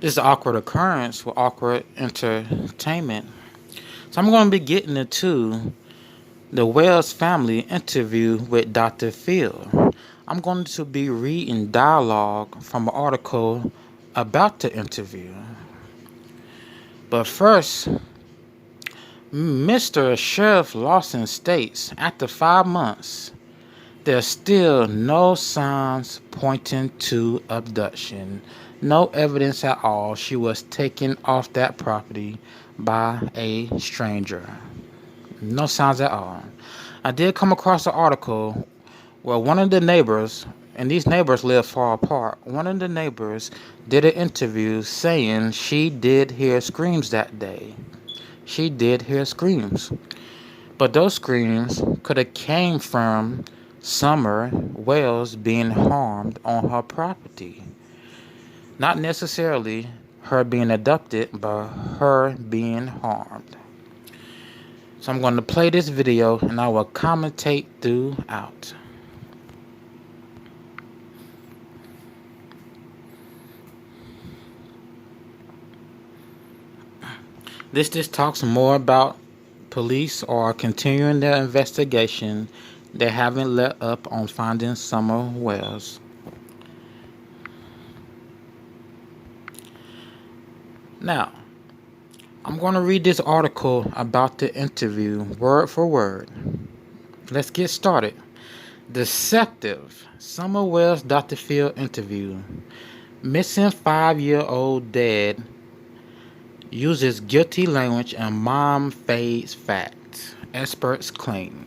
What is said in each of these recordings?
This awkward occurrence with awkward entertainment. So I'm going to be getting into the Wells family interview with Dr. Phill. I'm going to be reading dialogue from an article about the interview. But first, Mr. Sheriff Lawson states after 5 months, there's still no signs pointing to abduction. No evidence at all she was taken off that property by a stranger. No signs at all. I did come across an article where one of the neighbors, and these neighbors live far apart, one of the neighbors did an interview saying she did hear screams that day. She did hear screams. But those screams could have came from Summer Wells being harmed on her property. Not necessarily her being abducted, but her being harmed. So I'm going to play this video and I will commentate throughout. This just talks more about police are continuing their investigation. They haven't let up on finding Summer Wells. Now, I'm going to read this article about the interview word for word. Let's get started. Deceptive. Summer Wells Dr.Phill interview. Missing 5-year-old dad uses guilty language and mom fades facts. Experts claim.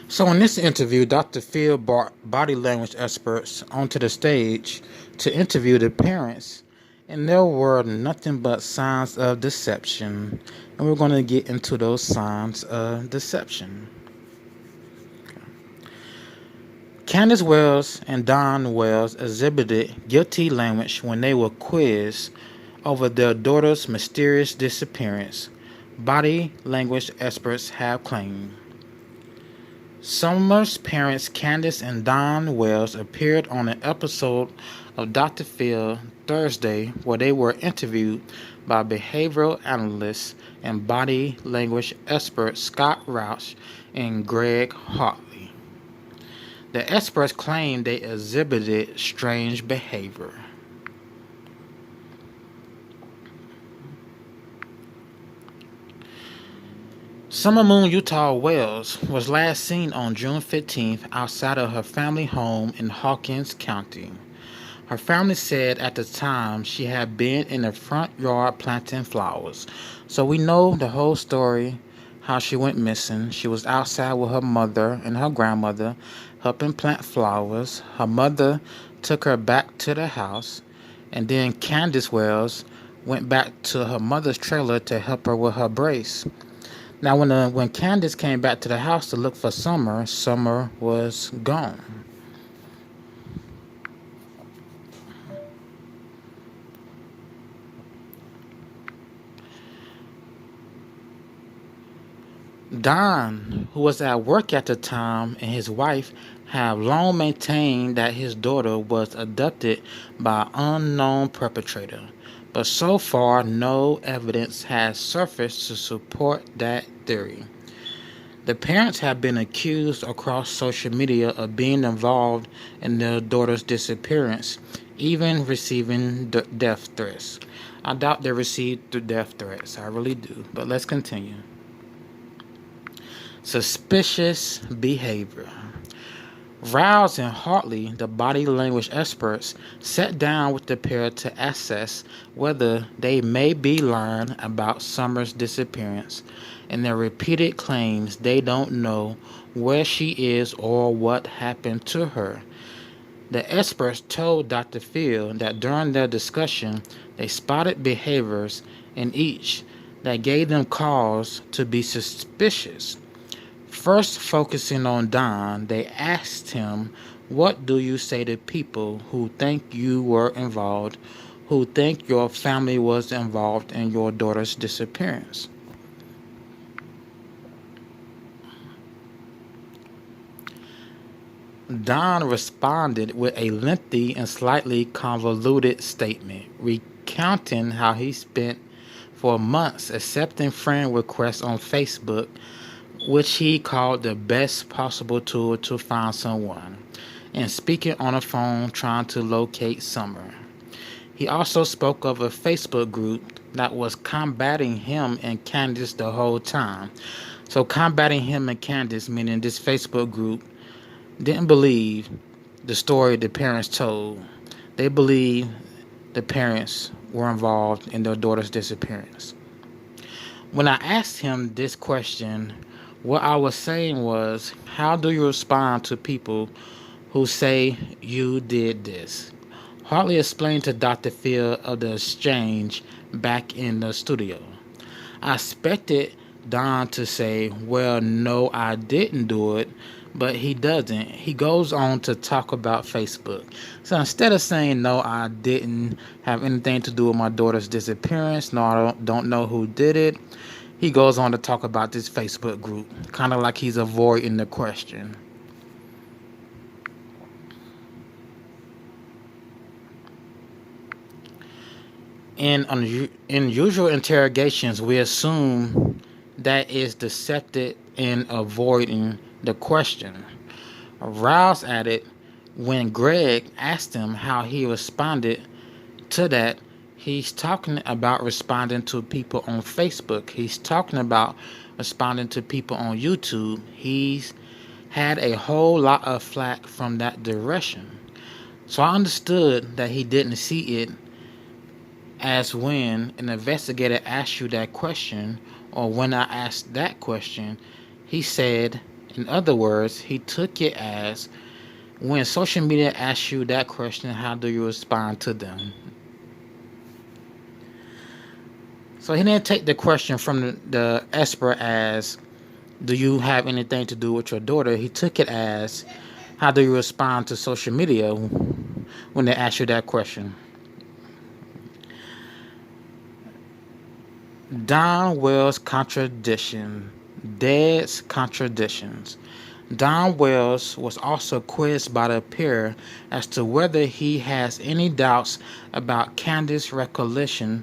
So in this interview, Dr. Phill brought body language experts onto the stage to interview the parents, and there were nothing but signs of deception, and we're going to get into those signs of deception. Candus Wells and Don Wells exhibited guilty language when they were quizzed over their daughter's mysterious disappearance, body language experts have claimed. Summer's parents, Candus and Don Wells, appeared on an episode of Dr. Phill Thursday where they were interviewed by behavioral analysts and body language experts Scott Rauch and Greg Hartley. The experts claimed they exhibited strange behavior. Summer Moon Utah Wells was last seen on June 15th outside of her family home in Hawkins County. Her family said at the time she had been in the front yard planting flowers. So we know the whole story, how she went missing. She was outside with her mother and her grandmother helping plant flowers. Her mother took her back to the house, and then Candus Wells went back to her mother's trailer to help her with her brace. Now, when Candus came back to the house to look for Summer, Summer was gone. Don, who was at work at the time, and his wife have long maintained that his daughter was abducted by an unknown perpetrator. But so far, no evidence has surfaced to support that theory. The parents have been accused across social media of being involved in their daughter's disappearance, even receiving death threats. I doubt they received the death threats. I really do. But let's continue. Suspicious behavior. Rouse and Hartley, the body language experts, sat down with the pair to assess whether they may be lying about Summer's disappearance and their repeated claims they don't know where she is or what happened to her. The experts told Dr. Phill that during their discussion they spotted behaviors in each that gave them cause to be suspicious. First, focusing on Don, they asked him, "What do you say to people who think you were involved, who think your family was involved in your daughter's disappearance?" Don responded with a lengthy and slightly convoluted statement, recounting how he spent for months accepting friend requests on Facebook, which he called the best possible tool to find someone, and speaking on the phone trying to locate Summer. He also spoke of a Facebook group that was combating him and Candus the whole time. So combating him and Candus, meaning this Facebook group didn't believe the story the parents told. They believed the parents were involved in their daughter's disappearance. When I asked him this question, what I was saying was, how do you respond to people who say you did this? Hartley explained to Dr.Phill of the exchange back in the studio. I expected Don to say, well, no, I didn't do it, but he doesn't. He goes on to talk about Facebook. So instead of saying, no, I didn't have anything to do with my daughter's disappearance, no, I don't know who did it, he goes on to talk about this Facebook group, kind of like he's avoiding the question. In usual interrogations, we assume that is deceptive in avoiding the question. Rouse added, when Greg asked him how he responded to that, he's talking about responding to people on Facebook. He's talking about responding to people on YouTube. He's had a whole lot of flack from that direction. So I understood that he didn't see it as when an investigator asks you that question, or when I asked that question. He said, in other words, he took it as when social media asks you that question, how do you respond to them? So he didn't take the question from the expert as, do you have anything to do with your daughter? He took it as, how do you respond to social media when they ask you that question? Don Wells' contradiction. Dad's contradictions. Don Wells was also quizzed by the peer as to whether he has any doubts about Candus' recollection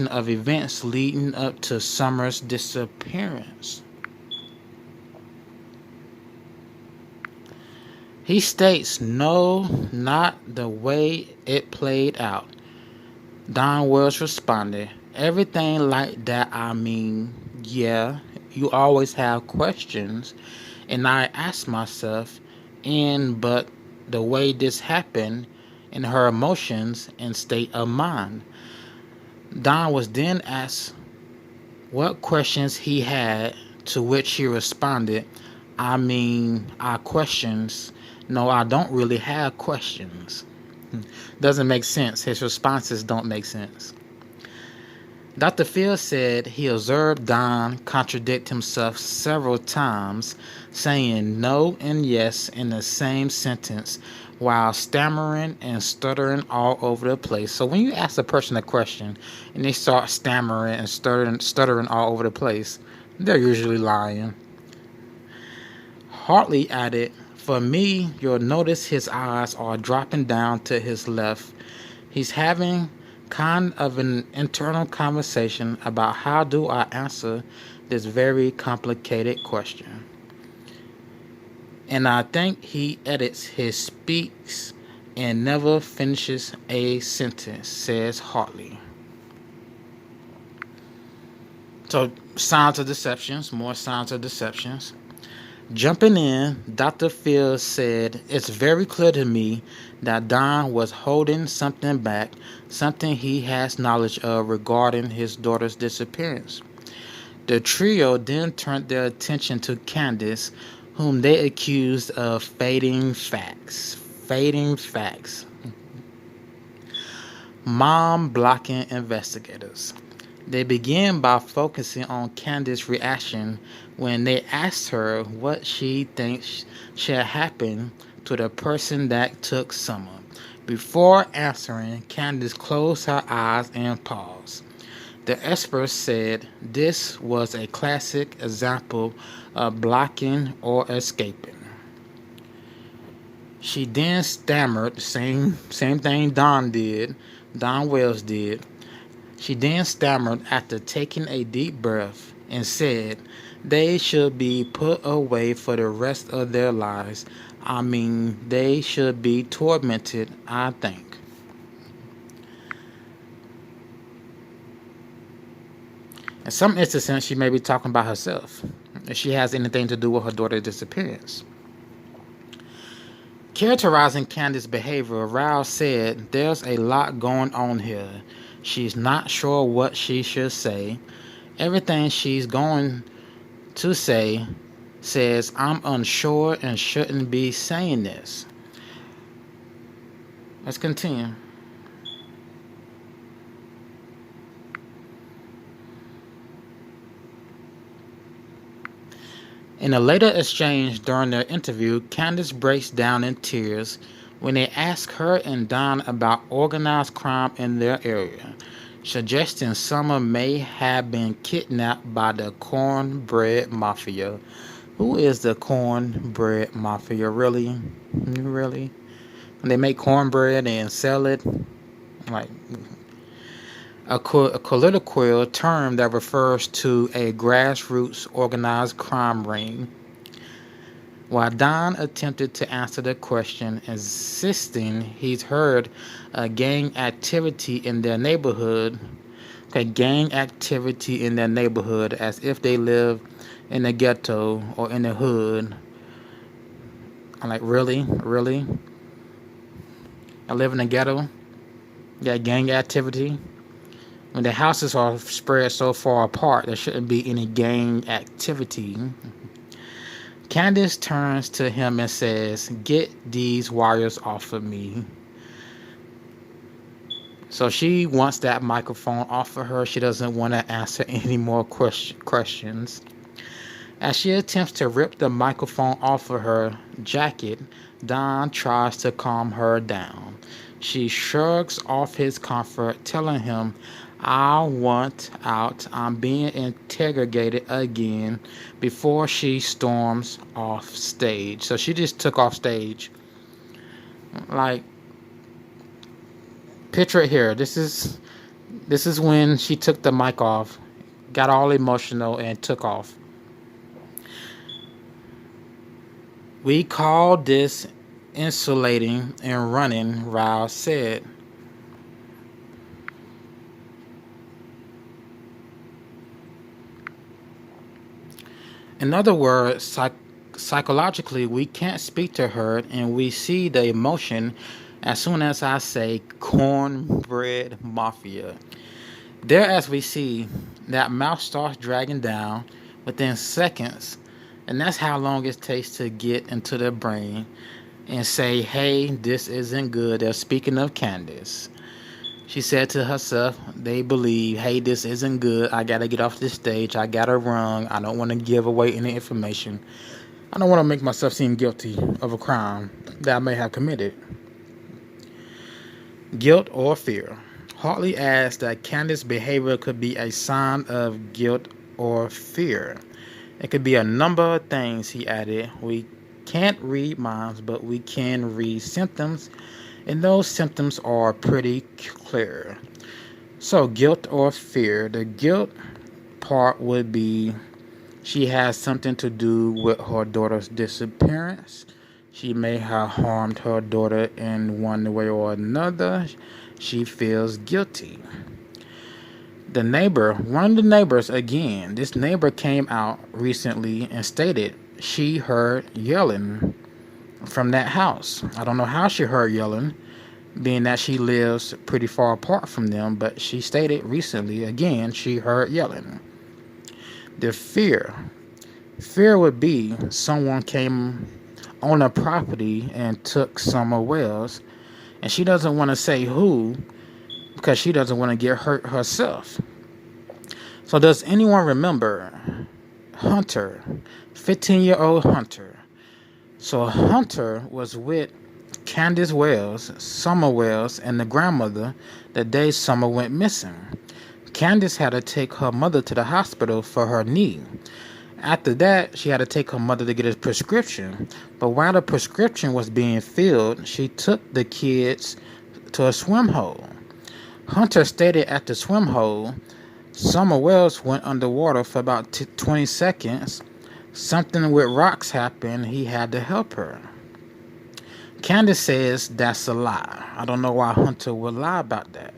of events leading up to Summer's disappearance. He states, no, not the way it played out. Don Wells responded, everything like that, I mean, yeah, you always have questions, and I ask myself, but the way this happened, in her emotions and state of mind. Don was then asked what questions he had, to which he responded, I questions. No, I don't really have questions. Doesn't make sense. His responses don't make sense. Dr. Phill said he observed Don contradict himself several times, saying no and yes in the same sentence while stammering and stuttering all over the place. So when you ask a person a question and they start stammering and stuttering all over the place, they're usually lying. Hartley added, for me, you'll notice his eyes are dropping down to his left. He's having kind of an internal conversation about how do I answer this very complicated question. And I think he edits his speaks and never finishes a sentence, says Hartley. So, signs of deceptions, more signs of deceptions. Jumping in, Dr. Phill said, it's very clear to me that Don was holding something back, something he has knowledge of regarding his daughter's disappearance. The trio then turned their attention to Candus, whom they accused of fading facts. Mom blocking investigators. They began by focusing on Candus' reaction when they asked her what she thinks should happen to the person that took Summer. Before answering, Candus closed her eyes and paused. The experts said this was a classic example of blocking or escaping. She then stammered, same thing Don Wells did. She then stammered after taking a deep breath and said, "They should be put away for the rest of their lives. I mean, they should be tormented, I think." In some instances, she may be talking about herself, if she has anything to do with her daughter's disappearance. Characterizing Candus' behavior, Rouse said, "There's a lot going on here. She's not sure what she should say. Everything she's going to say says, 'I'm unsure and shouldn't be saying this.'" Let's continue. In a later exchange during their interview, Candus breaks down in tears when they ask her and Don about organized crime in their area, suggesting Summer may have been kidnapped by the cornbread mafia. Who is the cornbread mafia? Really? Really? When they make cornbread and sell it? Like a colloquial term that refers to a grassroots organized crime ring. While Don attempted to answer the question, insisting he's heard gang activity in their neighborhood, gang activity in their neighborhood as if they live in the ghetto or in the hood. I'm like, really? Really? I live in the ghetto? Got gang activity? When the houses are spread so far apart, there shouldn't be any gang activity. Candus turns to him and says, "Get these wires off of me." So she wants that microphone off of her. She doesn't want to answer any more questions. As she attempts to rip the microphone off of her jacket, Don tries to calm her down. She shrugs off his comfort, telling him, "I want out. I'm being interrogated again," before she storms off stage. So she just took off stage. Like, picture it here. This is when she took the mic off, got all emotional, and took off. "We call this insulating and running," Rouse said. In other words, psychologically, we can't speak to her, and we see the emotion as soon as I say cornbread mafia. There, as we see, that mouth starts dragging down within seconds, and that's how long it takes to get into their brain and say, "Hey, this isn't good." They're speaking of Candus. She said to herself, they believe, "Hey, this isn't good. I gotta get off this stage. I gotta run. I don't want to give away any information. I don't want to make myself seem guilty of a crime that I may have committed." Guilt or fear. Hartley adds that Candus' behavior could be a sign of guilt or fear. It could be a number of things, he added. "We can't read minds, but we can read symptoms, and those symptoms are pretty clear." So, guilt or fear. The guilt part would be she has something to do with her daughter's disappearance. She may have harmed her daughter in one way or another. She feels guilty. The neighbor, one of the neighbors, again, this neighbor came out recently and stated she heard yelling from that house. I don't know how she heard yelling, being that she lives pretty far apart from them, but she stated recently, again, she heard yelling. The fear. Fear would be someone came on a property and took Summer Wells, and she doesn't want to say who because she doesn't want to get hurt herself. So does anyone remember Hunter, 15-year-old Hunter? So Hunter was with Candus Wells, Summer Wells, and the grandmother the day Summer went missing. Candus had to take her mother to the hospital for her knee. After that, she had to take her mother to get a prescription. But while the prescription was being filled, she took the kids to a swim hole. Hunter stated at the swim hole, Summer Wells went underwater for about 20 seconds. Something with rocks happened. He had to help her. Candus says that's a lie. I don't know why Hunter would lie about that.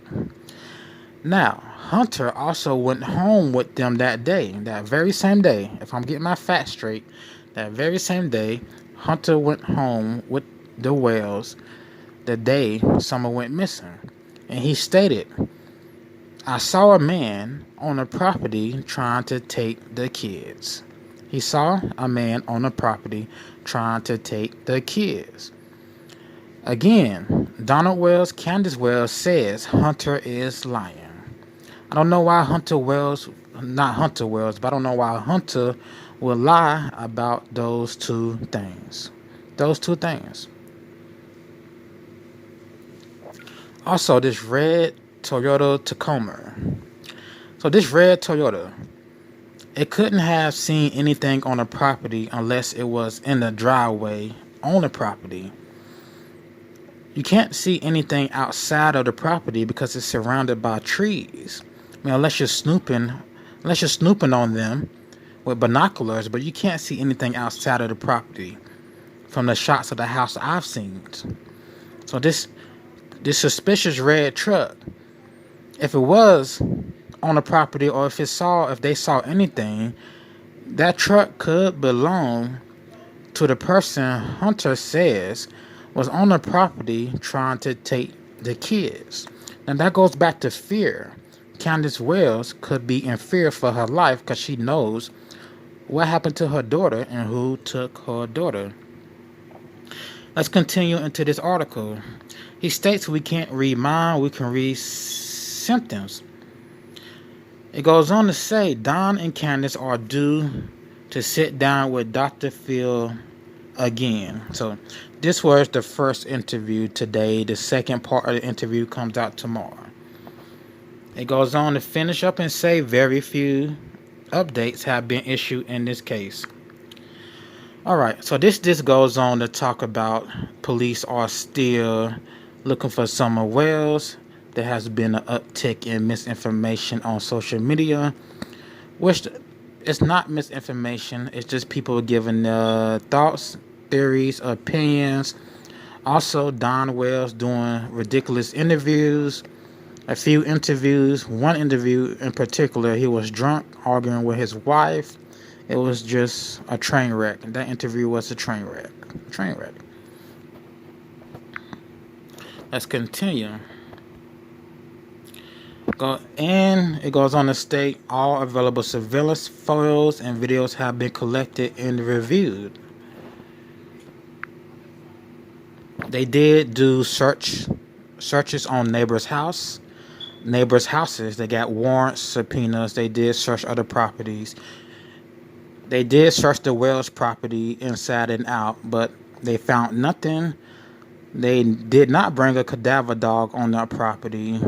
Now, Hunter also went home with them that day, that very same day. If I'm getting my facts straight, that very same day, Hunter went home with the Wells the day Summer went missing. And he stated, I saw a man on the property trying to take the kids. He saw a man on the property trying to take the kids. Again, Donald Wells, Candus Wells says Hunter is lying. I don't know why not Hunter Wells, but I don't know why Hunter will lie about those two things. Those two things. Also, this red Toyota Tacoma. So this red Toyota, it couldn't have seen anything on the property unless it was in the driveway on the property. You can't see anything outside of the property because it's surrounded by trees. I mean, unless you're snooping on them with binoculars, but you can't see anything outside of the property from the shots of the house I've seen. So this suspicious red truck, if it was on the property or if they saw anything, that truck could belong to the person Hunter says was on the property trying to take the kids. And that goes back to fear. Candus Wells could be in fear for her life because she knows what happened to her daughter and who took her daughter. Let's continue into this article. He states we can't read mind, we can read symptoms. It goes on to say Don and Candus are due to sit down with Dr.Phill again. So this was the first interview today. The second part of the interview comes out tomorrow. It goes on to finish up and say very few updates have been issued in this case. Alright, so this goes on to talk about police are still looking for Summer Wells. There has been an uptick in misinformation on social media, which it's not misinformation. It's just people giving thoughts, theories, opinions. Also, Don Wells doing ridiculous interviews. A few interviews. One interview in particular, he was drunk, arguing with his wife. It was just a train wreck. That interview was a train wreck. Let's continue. And it goes on to state all available surveillance photos and videos have been collected and reviewed. They did do searches on neighbors' houses. They got warrants, subpoenas. They did search other properties. They did search the Wells property inside and out, but they found nothing. They did not bring a cadaver dog on that property.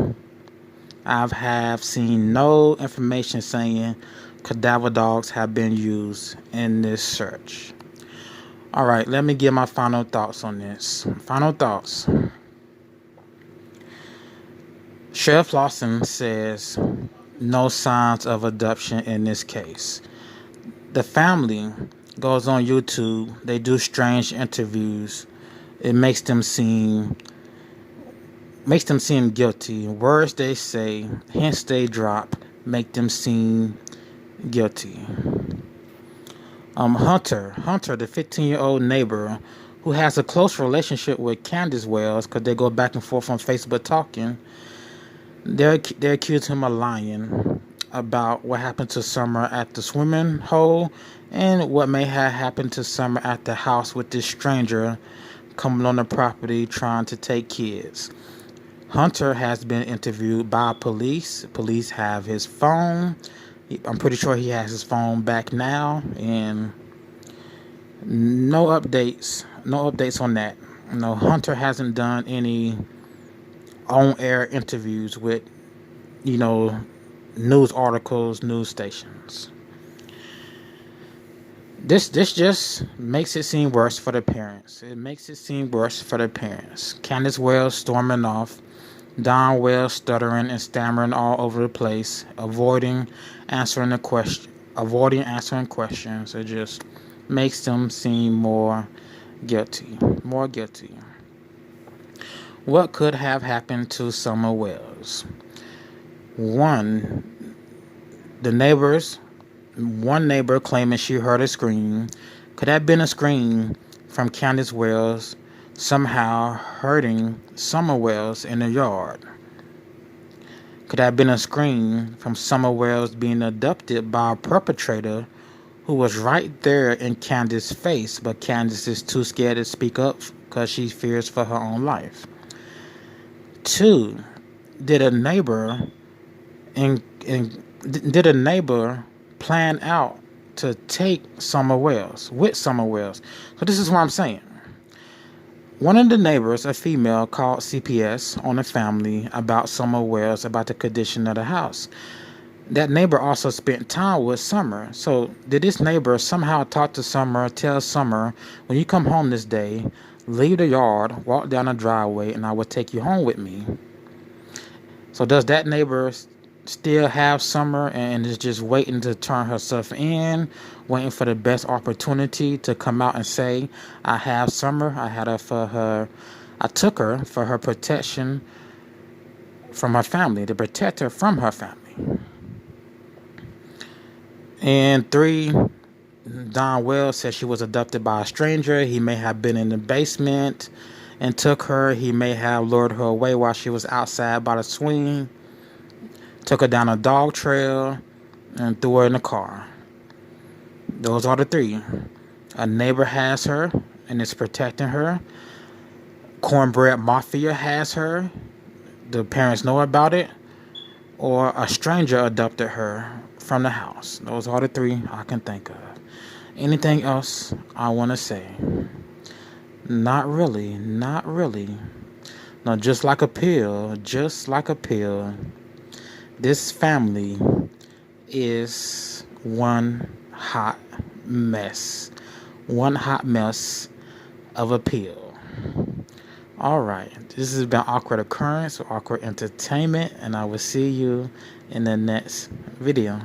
I have seen no information saying cadaver dogs have been used in this search. All right, let me give my final thoughts on this. Final thoughts. Sheriff Lawson says no signs of abduction in this case. The family goes on YouTube. They do strange interviews. It makes them seem guilty. Words they say, hints they drop, make them seem guilty. Hunter, the 15-year-old neighbor who has a close relationship with Candus Wells because they go back and forth on Facebook talking. They accuse him of lying about what happened to Summer at the swimming hole and what may have happened to Summer at the house with this stranger coming on the property trying to take kids. Hunter has been interviewed by police. Police have his phone. I'm pretty sure he has his phone back now, and no updates on that. No, Hunter hasn't done any on-air interviews with, news articles, news stations. This just makes it seem worse for the parents. It makes it seem worse for the parents. Candace Wells storming off, Don Wells stuttering and stammering all over the place, avoiding answering questions. It just makes them seem more guilty, more guilty. What could have happened to Summer Wells? One, the neighbors One neighbor claiming she heard a scream. Could have been a scream from Candace Wells somehow hurting Summer Wells in the yard. Could have been a scream from Summer Wells being abducted by a perpetrator who was right there in Candace's face, but Candace is too scared to speak up because she fears for her own life. Two, did a neighbor did a neighbor plan out to take Summer Wells with Summer Wells? So this is what I'm saying. One of the neighbors, a female, called CPS on the family about Summer Wells, about the condition of the house. That neighbor also spent time with Summer. So did this neighbor somehow talk to Summer, tell Summer, when you come home this day, leave the yard, walk down the driveway, and I will take you home with me? So does that neighbor still have Summer and is just waiting to turn herself in, waiting for the best opportunity to come out and say, I have Summer, I took her for her protection from her family, to protect her from her family? And three, Don Wells said she was abducted by a stranger. He may have been in the basement and took her. He may have lured her away while she was outside by the swing, took her down a dog trail, and threw her in the car. Those are the three. A neighbor has her and is protecting her. Cornbread Mafia has her. The parents know about it. Or a stranger abducted her from the house. Those are the three I can think of. Anything else I want to say? Not really. Not really. No, just like a pill. Just like a pill. This family is one hot mess. One hot mess of a pill. Alright, this has been Awkward Occurrence or Awkward Entertainment, and I will see you in the next video.